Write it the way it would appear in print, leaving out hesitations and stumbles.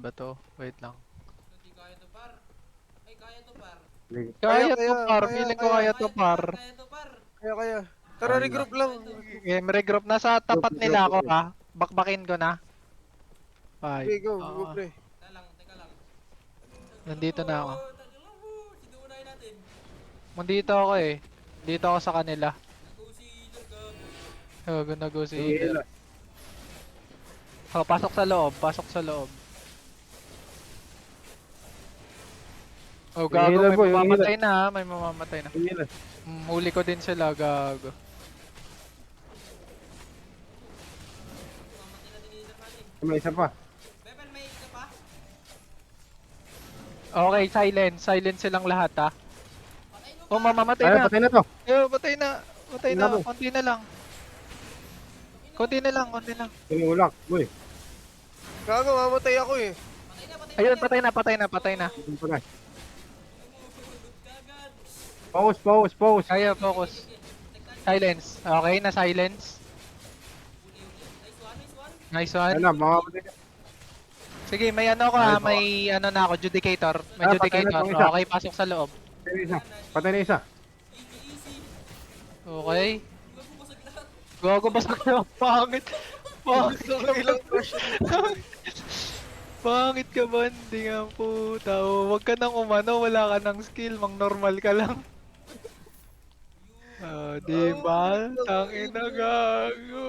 ba to? Wait lang. Hindi kaya to par. Ay, kaya to par. Kaya to Kaya, par, kaya, feeling ko kaya. kaya to par. Kaya to par. Kaya. Tara, Kaya. regroup lang. Game regroup na sa tapat nila ako ha. Bakbakin ko na. 5. Okay, go, pre. Teka lang, teka lang. Nandito na ako. Sinuunahin natin. Nandito ako eh. Dito ako sa kanila. Nag-usilan ka. Oh, go si Sige, Healer. Oh, pasok sa loob, pasok sa loob. Oh, Yung gago, healer may po, yung mamamatay na ha, may mamamatay na. Sige na. Huli ko din sila, gago. Mamatay natin yung leader natin. May isa pa. Bebel, may isa pa? Okay, silence silang lahat ha. Patay mo Oh, ba? mamamatay Ay, na. patay na to. Eh, patay na. Patay na, Labo. konti na lang. Konti na lang, konti lang. Tumulak. Uy. Gago, mamatay ako eh. Ayun, patay na. Ito pala. Kagad. Pause. Kaya, focus. Silence. Okay, na silence. Nice one, nice one. Nice one. Alam, mamamatay ka. Sige, may ano ko ha, may ano na ako, judicator. May Ah, patay na judicator. tong isa. Okay, pasok sa loob. Patay na isa. Patay na isa. Easy. Okay. Mabubusag lahat. Gago, basag na. Pangit. Pangit. Gusto ko ilang crush. Pangit ka ba? Hindi nga puta. Oh, wag ka nang umano, wala ka nang skill, mang normal ka lang. Di ba? Tangina gago.